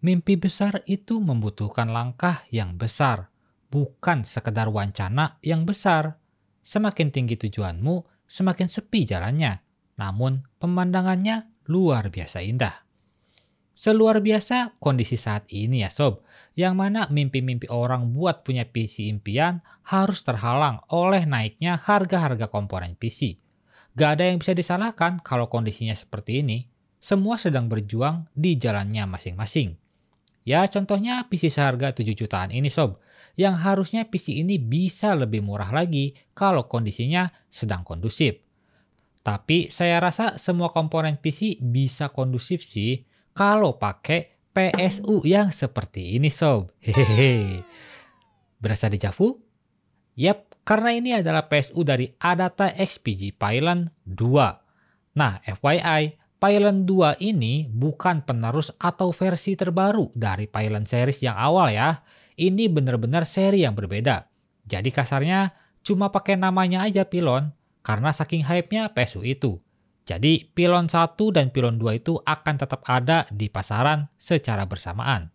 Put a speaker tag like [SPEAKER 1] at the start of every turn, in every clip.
[SPEAKER 1] Mimpi besar itu membutuhkan langkah yang besar, bukan sekedar wacana yang besar. Semakin tinggi tujuanmu, semakin sepi jalannya. Namun, pemandangannya luar biasa indah. Seluar biasa kondisi saat ini ya sob, yang mana mimpi-mimpi orang buat punya PC impian harus terhalang oleh naiknya harga-harga komponen PC. Gak ada yang bisa disalahkan kalau kondisinya seperti ini. Semua sedang berjuang di jalannya masing-masing. Ya contohnya PC seharga 7 jutaan ini sob, yang harusnya PC ini bisa lebih murah lagi kalau kondisinya sedang kondusif. Tapi saya rasa semua komponen PC bisa kondusif sih kalau pakai PSU yang seperti ini sob. Hehehe. Berasa dejavu? Yap, karena ini adalah PSU dari Adata XPG Pylon 2. Nah, FYI, Pylon 2 ini bukan penerus atau versi terbaru dari Pylon series yang awal ya. Ini benar-benar seri yang berbeda. Jadi kasarnya cuma pakai namanya aja Pylon karena saking hype-nya PSU itu. Jadi Pylon 1 dan Pylon 2 itu akan tetap ada di pasaran secara bersamaan.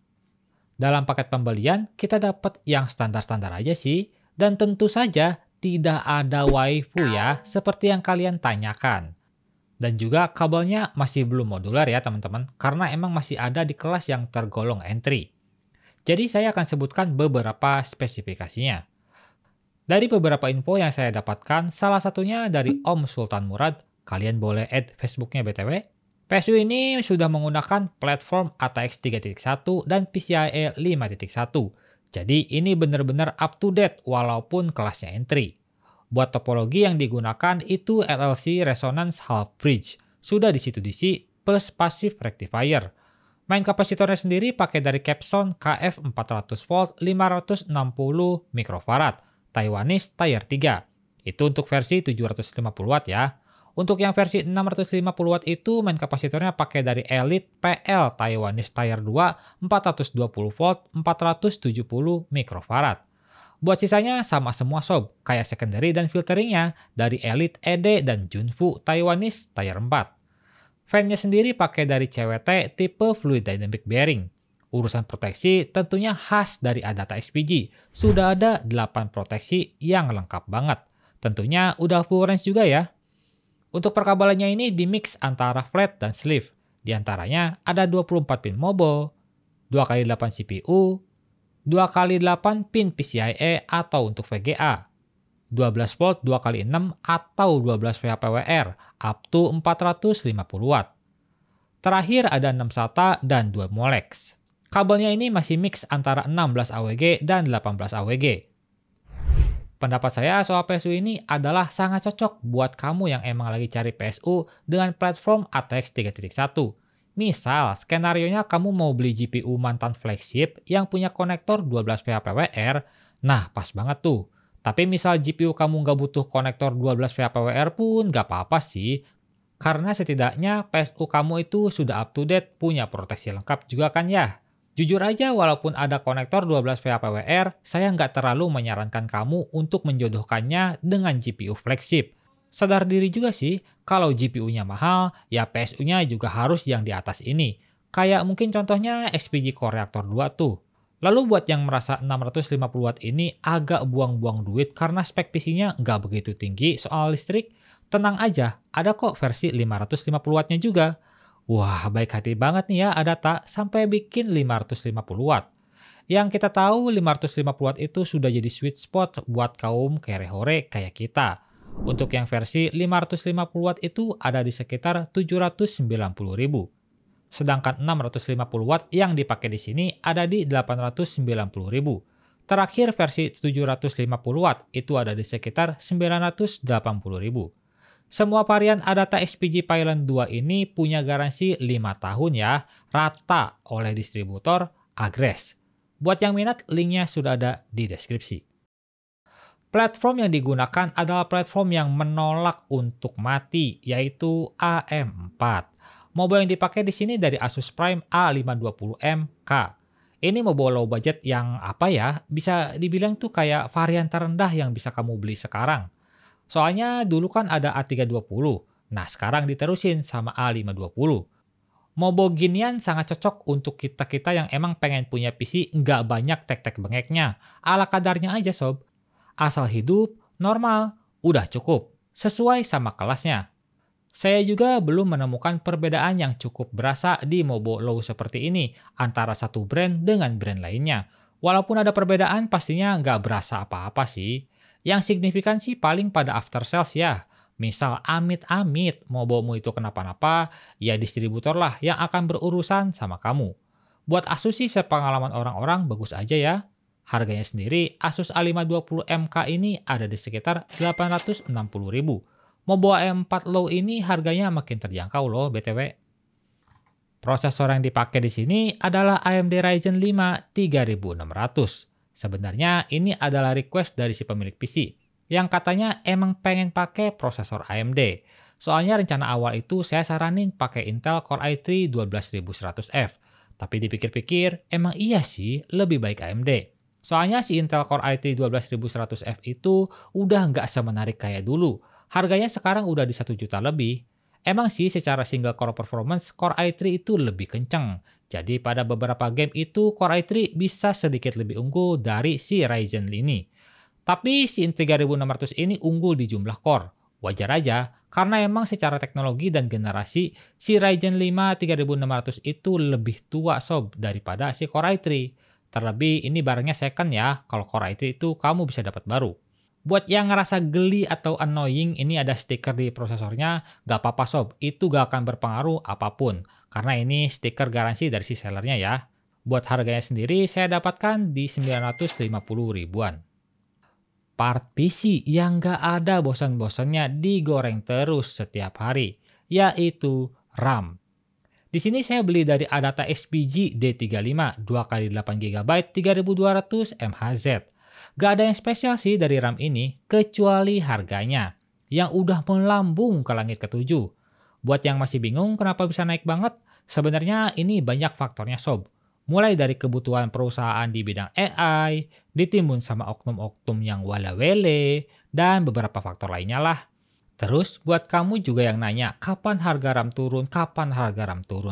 [SPEAKER 1] Dalam paket pembelian, kita dapat yang standar-standar aja sih. Dan tentu saja tidak ada waifu ya, seperti yang kalian tanyakan. Dan juga kabelnya masih belum modular ya teman-teman, karena emang masih ada di kelas yang tergolong entry. Jadi saya akan sebutkan beberapa spesifikasinya. Dari beberapa info yang saya dapatkan, salah satunya dari Om Sultan Murad, kalian boleh add Facebooknya BTW. PSU ini sudah menggunakan platform ATX 3.1 dan PCIe 5.1. Jadi ini benar-benar up to date walaupun kelasnya entry. Buat topologi yang digunakan itu LLC Resonance Half Bridge, sudah DC-to-DC plus passive rectifier. Main kapasitornya sendiri pakai dari Capson KF 400V 560 mikrofarad, Taiwanese Tier 3. Itu untuk versi 750W ya. Untuk yang versi 650W itu main kapasitornya pakai dari Elite PL Taiwanese Tier 2 420V 470 mikrofarad. Buat sisanya sama semua sob, kayak secondary dan filteringnya dari Elite ED dan Junfu Taiwanese Tier 4. Fan-nya sendiri pakai dari CWT tipe Fluid Dynamic Bearing. Urusan proteksi tentunya khas dari Adata XPG. Sudah ada 8 proteksi yang lengkap banget. Tentunya udah full range juga ya. Untuk perkabelannya ini dimix antara flat dan sleeve. Di antaranya ada 24 pin MOBO, 2x8 CPU, 2x8 pin PCIe atau untuk VGA, 12 volt 2x6 atau 12 VHPWR up to 450W. Terakhir ada 6 SATA dan 2 Molex. Kabelnya ini masih mix antara 16 AWG dan 18 AWG. Pendapat saya soal PSU ini adalah sangat cocok buat kamu yang emang lagi cari PSU dengan platform ATX 3.1. Misal, skenarionya kamu mau beli GPU mantan flagship yang punya konektor 12 VHPWR, nah pas banget tuh. Tapi misal GPU kamu nggak butuh konektor 12 VHPWR pun nggak apa-apa sih, karena setidaknya PSU kamu itu sudah up to date, punya proteksi lengkap juga kan ya. Jujur aja walaupun ada konektor 12 VHPWR, saya nggak terlalu menyarankan kamu untuk menjodohkannya dengan GPU flagship. Sadar diri juga sih, kalau GPU-nya mahal, ya PSU-nya juga harus yang di atas ini. Kayak mungkin contohnya XPG Core Reactor 2 tuh. Lalu buat yang merasa 650W ini agak buang-buang duit karena spek PC-nya nggak begitu tinggi soal listrik, tenang aja, ada kok versi 550W-nya juga. Wah, baik hati banget nih ya Adata sampai bikin 550W. Yang kita tahu 550W itu sudah jadi sweet spot buat kaum kere-hore kayak kita. Untuk yang versi 550W itu ada di sekitar 790.000. Sedangkan 650W yang dipakai di sini ada di 890.000. Terakhir versi 750W itu ada di sekitar 980.000. Semua varian Adata XPG Pylon 2 ini punya garansi 5 tahun ya, rata oleh distributor Agres. Buat yang minat, linknya sudah ada di deskripsi. Platform yang digunakan adalah platform yang menolak untuk mati, yaitu AM4. Mobile yang dipakai di sini dari Asus Prime A520M-K. Ini mobile low budget yang apa ya, bisa dibilang tuh kayak varian terendah yang bisa kamu beli sekarang. Soalnya dulu kan ada A320, nah sekarang diterusin sama A520. Mobo ginian sangat cocok untuk kita-kita yang emang pengen punya PC nggak banyak tek-tek bengeknya. Ala kadarnya aja sob. Asal hidup, normal, udah cukup. Sesuai sama kelasnya. Saya juga belum menemukan perbedaan yang cukup berasa di Mobo Low seperti ini antara satu brand dengan brand lainnya. Walaupun ada perbedaan pastinya nggak berasa apa-apa sih. Yang signifikan sih paling pada after sales ya. Misal amit-amit Mobomu itu kenapa-napa, ya distributor lah yang akan berurusan sama kamu. Buat Asus sih sepengalaman orang-orang bagus aja ya. Harganya sendiri Asus A520MK ini ada di sekitar 860.000. Mobo A4 Low ini harganya makin terjangkau loh BTW. Prosesor yang dipakai di sini adalah AMD Ryzen 5 3600. Sebenarnya ini adalah request dari si pemilik PC yang katanya emang pengen pakai prosesor AMD. Soalnya rencana awal itu saya saranin pakai Intel Core i3 12100F. Tapi dipikir-pikir emang iya sih lebih baik AMD. Soalnya si Intel Core i3 12100F itu udah nggak semenarik kayak dulu. Harganya sekarang udah di 1 juta lebih. Emang sih secara single core performance Core i3 itu lebih kenceng. Jadi pada beberapa game itu Core i3 bisa sedikit lebih unggul dari si Ryzen ini. Tapi si 3600 ini unggul di jumlah core. Wajar aja, karena emang secara teknologi dan generasi, si Ryzen 5 3600 itu lebih tua sob daripada si Core i3. Terlebih ini barangnya second ya, kalau Core i3 itu kamu bisa dapat baru. Buat yang ngerasa geli atau annoying ini ada stiker di prosesornya, gak apa-apa sob, itu gak akan berpengaruh apapun. Karena ini stiker garansi dari si sellernya ya. Buat harganya sendiri saya dapatkan di 950 ribuan. Part PC yang gak ada bosan-bosannya digoreng terus setiap hari, yaitu RAM. Di sini saya beli dari Adata SPG D35 2x8GB 3200 MHz. Gak ada yang spesial sih dari RAM ini, kecuali harganya, yang udah melambung ke langit ketujuh. Buat yang masih bingung kenapa bisa naik banget, sebenarnya ini banyak faktornya sob. Mulai dari kebutuhan perusahaan di bidang AI, ditimbun sama oknum-oknum yang wala-wele, dan beberapa faktor lainnya lah. Terus buat kamu juga yang nanya, kapan harga RAM turun,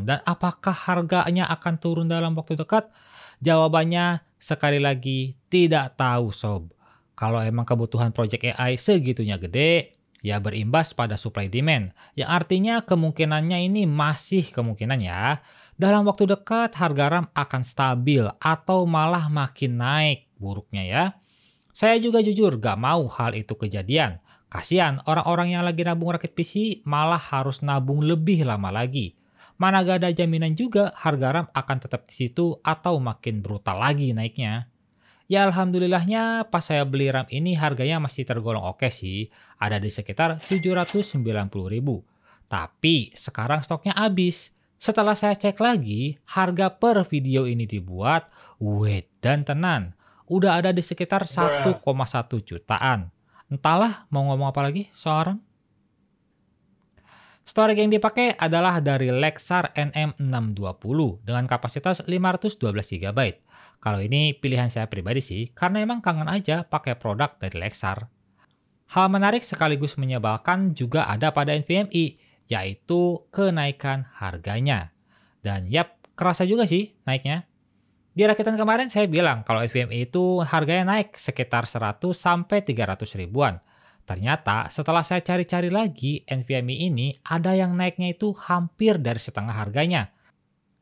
[SPEAKER 1] dan apakah harganya akan turun dalam waktu dekat? Jawabannya sekali lagi tidak tahu sob. Kalau emang kebutuhan project AI segitunya gede, ya berimbas pada supply demand. Yang artinya kemungkinannya ini masih kemungkinan ya. Dalam waktu dekat harga RAM akan stabil atau malah makin naik buruknya ya. Saya juga jujur gak mau hal itu kejadian. Kasihan orang-orang yang lagi nabung rakit PC malah harus nabung lebih lama lagi. Mana gak ada jaminan juga harga RAM akan tetap di situ atau makin brutal lagi naiknya. Ya alhamdulillahnya pas saya beli RAM ini harganya masih tergolong oke sih. Ada di sekitar 790.000. Tapi sekarang stoknya habis. Setelah saya cek lagi, harga per video ini dibuat, wait dan tenan. Udah ada di sekitar 1,1 jutaan. Entahlah mau ngomong apa lagi soal RAM. Storage yang dipakai adalah dari Lexar NM620 dengan kapasitas 512GB. Kalau ini pilihan saya pribadi sih, karena emang kangen aja pakai produk dari Lexar. Hal menarik sekaligus menyebalkan juga ada pada NVMe, yaitu kenaikan harganya. Dan yap, kerasa juga sih naiknya. Di rakitan kemarin saya bilang kalau NVMe itu harganya naik sekitar 100 sampai 300 ribuan. Ternyata setelah saya cari-cari lagi NVMe ini ada yang naiknya itu hampir dari setengah harganya.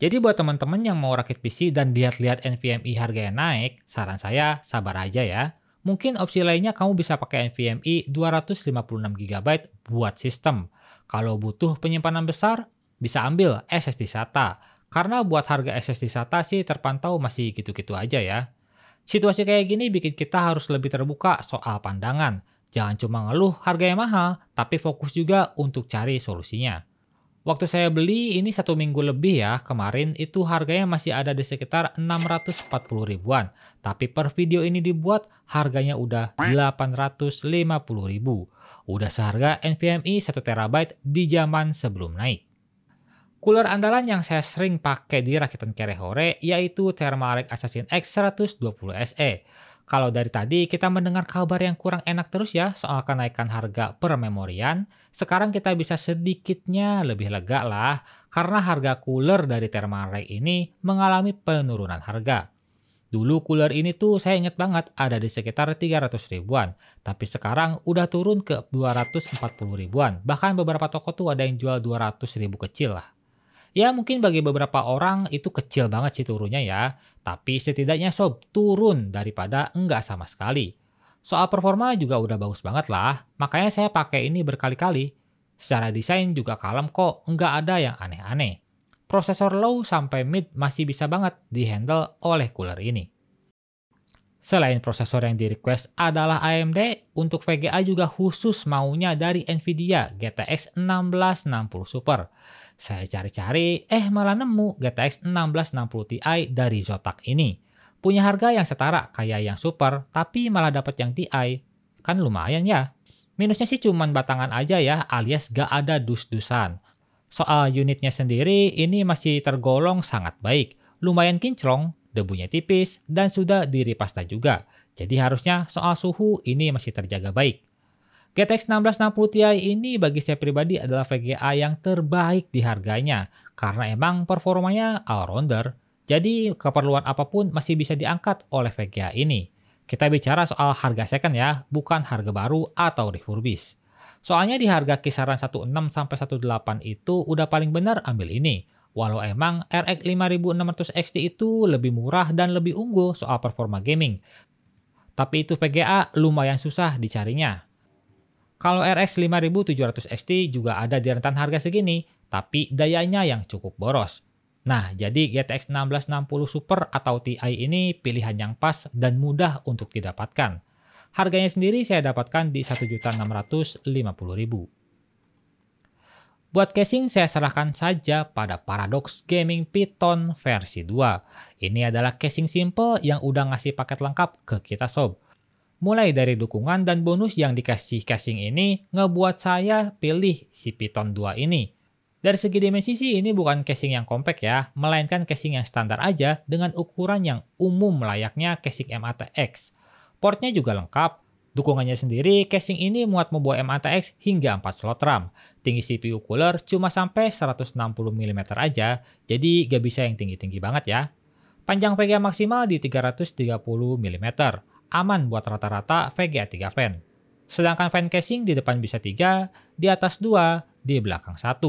[SPEAKER 1] Jadi buat teman-teman yang mau rakit PC dan lihat-lihat NVMe harganya naik, saran saya sabar aja ya. Mungkin opsi lainnya kamu bisa pakai NVMe 256GB buat sistem. Kalau butuh penyimpanan besar, bisa ambil SSD SATA. Karena buat harga SSD SATA sih terpantau masih gitu-gitu aja ya. Situasi kayak gini bikin kita harus lebih terbuka soal pandangan. Jangan cuma ngeluh harganya mahal, tapi fokus juga untuk cari solusinya. Waktu saya beli ini 1 minggu lebih ya, kemarin itu harganya masih ada di sekitar 640 ribuan. Tapi per video ini dibuat harganya udah 850 ribu. Udah seharga NVMe 1TB di zaman sebelum naik. Cooler andalan yang saya sering pakai di rakitan Kerehore yaitu Thermaltake Assassin X120 SE. Kalau dari tadi kita mendengar kabar yang kurang enak terus ya soal kenaikan harga per memorian, sekarang kita bisa sedikitnya lebih lega lah karena harga cooler dari Thermalray ini mengalami penurunan harga. Dulu cooler ini tuh saya ingat banget ada di sekitar 300 ribuan, tapi sekarang udah turun ke 240 ribuan. Bahkan beberapa toko tuh ada yang jual 200 ribu kecil lah. Ya mungkin bagi beberapa orang itu kecil banget sih turunnya ya, tapi setidaknya sob turun daripada enggak sama sekali. Soal performa juga udah bagus banget lah, makanya saya pakai ini berkali-kali. Secara desain juga kalem kok, enggak ada yang aneh-aneh. Prosesor low sampai mid masih bisa banget dihandle oleh cooler ini. Selain prosesor yang di-request adalah AMD, untuk VGA juga khusus maunya dari Nvidia GTX 1660 Super. Saya cari-cari, malah nemu GTX 1660 Ti dari Zotac ini. Punya harga yang setara kayak yang Super, tapi malah dapat yang Ti. Kan lumayan ya. Minusnya sih cuman batangan aja ya, alias gak ada dus-dusan. Soal unitnya sendiri, ini masih tergolong sangat baik. Lumayan kinclong, debunya tipis, dan sudah diripasta juga. Jadi harusnya soal suhu ini masih terjaga baik. GTX 1660 Ti ini bagi saya pribadi adalah VGA yang terbaik di harganya. Karena emang performanya all-rounder. Jadi keperluan apapun masih bisa diangkat oleh VGA ini. Kita bicara soal harga second ya, bukan harga baru atau refurbish. Soalnya di harga kisaran 16 sampai 18 itu udah paling benar ambil ini. Walau emang RX 5600 XT itu lebih murah dan lebih unggul soal performa gaming. Tapi itu VGA lumayan susah dicarinya. Kalau RX 5700 XT juga ada di rentan harga segini, tapi dayanya yang cukup boros. Nah, jadi GTX 1660 Super atau Ti ini pilihan yang pas dan mudah untuk didapatkan. Harganya sendiri saya dapatkan di 1.650.000. Buat casing saya serahkan saja pada Paradox Gaming Python versi 2. Ini adalah casing simple yang udah ngasih paket lengkap ke kita sob. Mulai dari dukungan dan bonus yang dikasih casing ini ngebuat saya pilih si Python 2 ini. Dari segi dimensi sih ini bukan casing yang compact ya, melainkan casing yang standar aja dengan ukuran yang umum layaknya casing MATX. Portnya juga lengkap. Dukungannya sendiri, casing ini muat membawa MATX hingga 4 slot RAM. Tinggi CPU cooler cuma sampai 160 mm aja, jadi gak bisa yang tinggi-tinggi banget ya. Panjang VGA maksimal di 330 mm, aman buat rata-rata VGA 3 fan. Sedangkan fan casing di depan bisa 3, di atas 2, di belakang 1.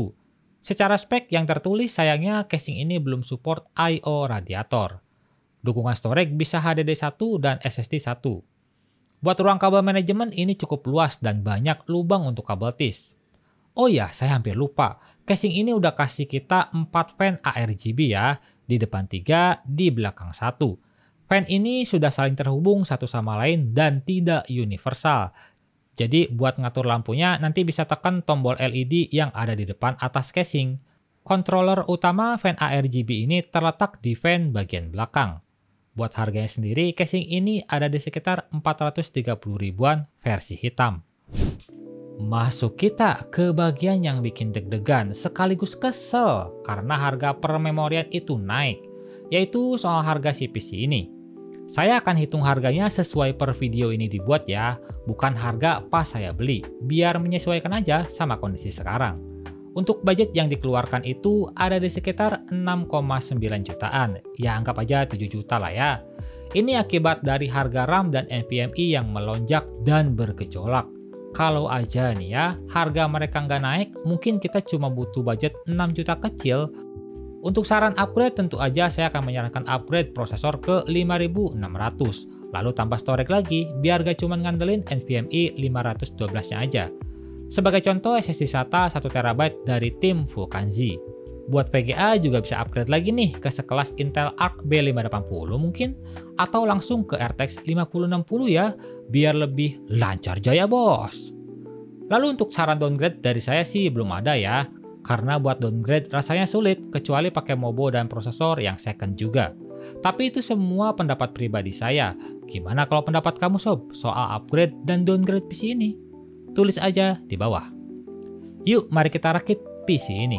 [SPEAKER 1] Secara spek yang tertulis sayangnya casing ini belum support I/O radiator. Dukungan storage bisa HDD 1 dan SSD 1. Buat ruang kabel manajemen ini cukup luas dan banyak lubang untuk kabel TIS. Oh ya, saya hampir lupa. Casing ini udah kasih kita 4 fan ARGB ya, di depan 3, di belakang 1. Fan ini sudah saling terhubung satu sama lain dan tidak universal. Jadi buat ngatur lampunya nanti bisa tekan tombol LED yang ada di depan atas casing. Controller utama fan ARGB ini terletak di fan bagian belakang. Buat harganya sendiri, casing ini ada di sekitar 430 ribuan versi hitam. Masuk kita ke bagian yang bikin deg-degan sekaligus kesel karena harga per memorian itu naik, yaitu soal harga si PC ini. Saya akan hitung harganya sesuai per video ini dibuat ya, bukan harga pas saya beli, biar menyesuaikan aja sama kondisi sekarang. Untuk budget yang dikeluarkan itu ada di sekitar 6,9 jutaan, ya anggap aja 7 juta lah ya. Ini akibat dari harga RAM dan NVMe yang melonjak dan bergejolak. Kalau aja nih ya, harga mereka nggak naik, mungkin kita cuma butuh budget 6 juta kecil. Untuk saran upgrade tentu aja saya akan menyarankan upgrade prosesor ke 5600, lalu tambah storage lagi biar gak cuma ngandelin NVMe 512-nya aja. Sebagai contoh SSD SATA 1TB dari tim Vulkan-Z. Buat VGA juga bisa upgrade lagi nih ke sekelas Intel Arc B580 mungkin, atau langsung ke RTX 5060 ya, biar lebih lancar jaya bos. Lalu untuk saran downgrade dari saya sih belum ada ya, karena buat downgrade rasanya sulit kecuali pakai Mobo dan prosesor yang second juga. Tapi itu semua pendapat pribadi saya. Gimana kalau pendapat kamu sob soal upgrade dan downgrade PC ini? Tulis aja di bawah. Yuk mari kita rakit PC ini.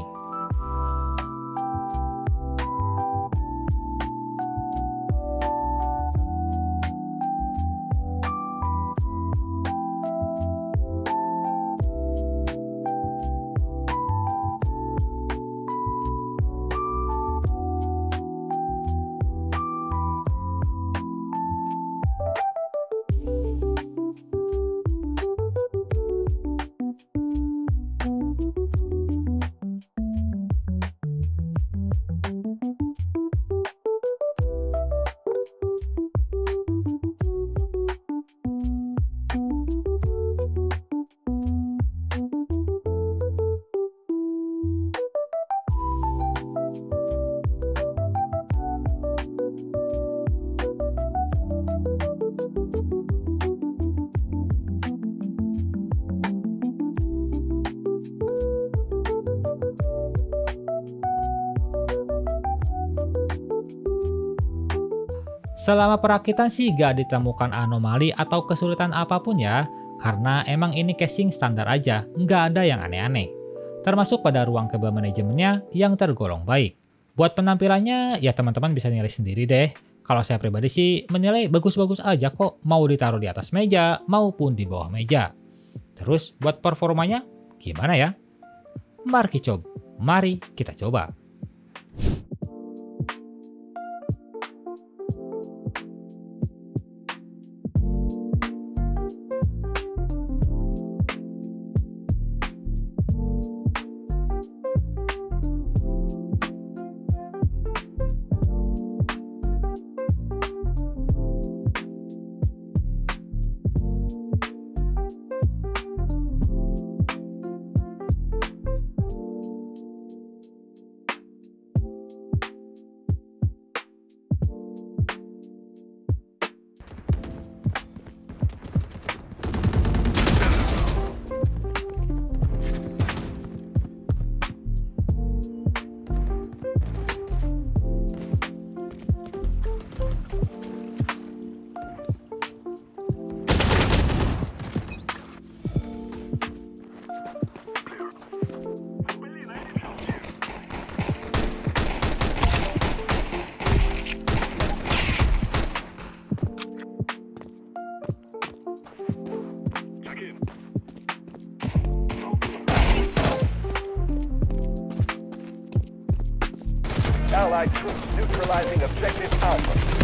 [SPEAKER 1] Selama perakitan sih gak ditemukan anomali atau kesulitan apapun ya, karena emang ini casing standar aja, nggak ada yang aneh-aneh. Termasuk pada ruang kabel manajemennya yang tergolong baik. Buat penampilannya, ya teman-teman bisa nilai sendiri deh. Kalau saya pribadi sih menilai bagus-bagus aja kok, mau ditaruh di atas meja maupun di bawah meja. Terus buat performanya, gimana ya? Mari kita coba.
[SPEAKER 2] Allied troops neutralizing objective Alpha.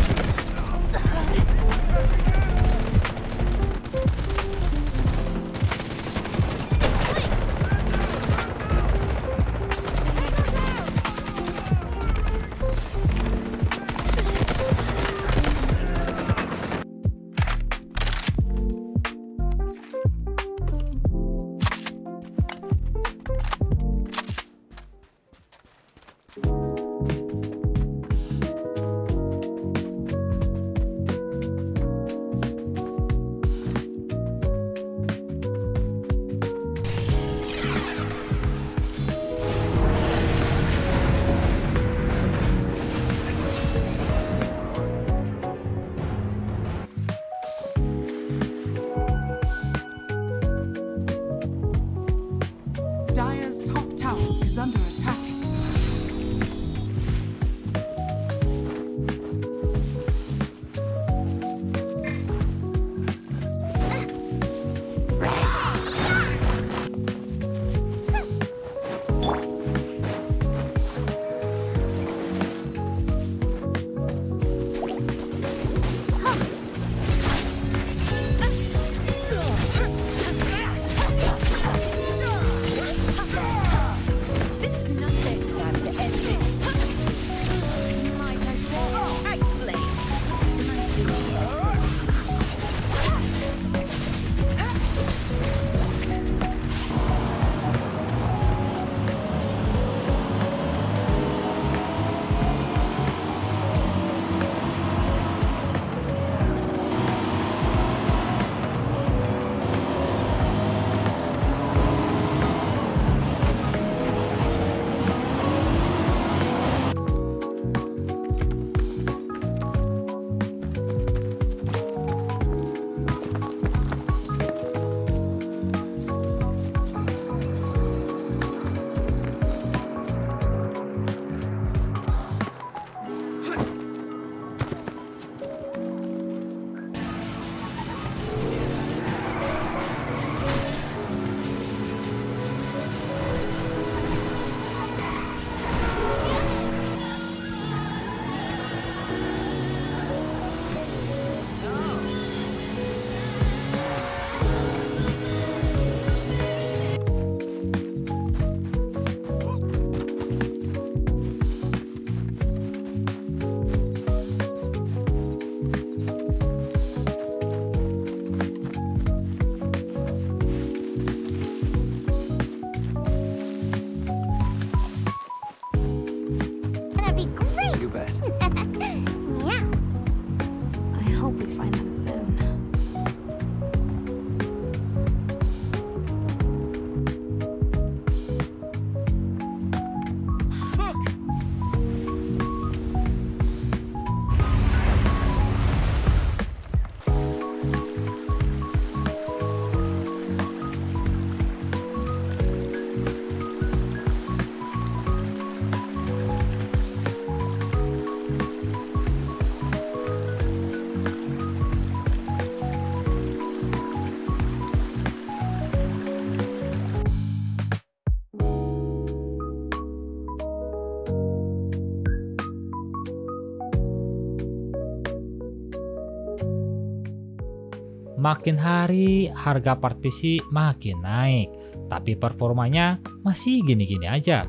[SPEAKER 1] Makin hari harga part PC makin naik, tapi performanya masih gini-gini aja.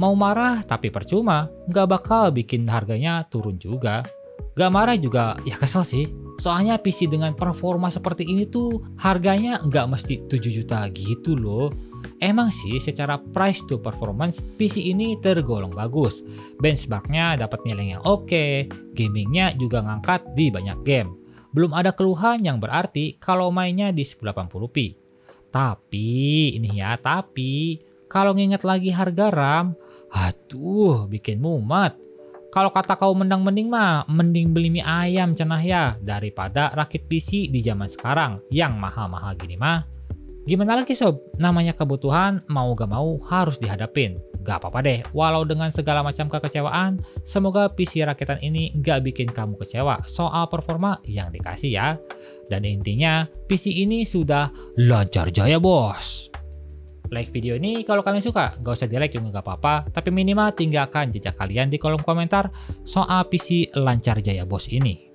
[SPEAKER 1] Mau marah tapi percuma, nggak bakal bikin harganya turun juga. Gak marah juga ya kesel sih. Soalnya PC dengan performa seperti ini tuh harganya nggak mesti 7 juta gitu loh. Emang sih secara price to performance PC ini tergolong bagus. Benchmarknya dapat nilai yang oke, gamingnya juga ngangkat di banyak game. Belum ada keluhan yang berarti kalau mainnya di 1080p. Tapi kalau nginget lagi harga RAM, aduh bikin mumet. Kalau kata kau mending beli mie ayam cenah ya daripada rakit PC di zaman sekarang yang mahal-mahal gini mah. Gimana lagi sob, namanya kebutuhan mau gak mau harus dihadapin. Gak apa-apa deh, walau dengan segala macam kekecewaan, semoga PC rakitan ini gak bikin kamu kecewa soal performa yang dikasih ya. Dan intinya, PC ini sudah lancar jaya bos. Like video ini kalau kalian suka, gak usah di like juga gak apa-apa, tapi minimal tinggalkan jejak kalian di kolom komentar soal PC lancar jaya bos ini.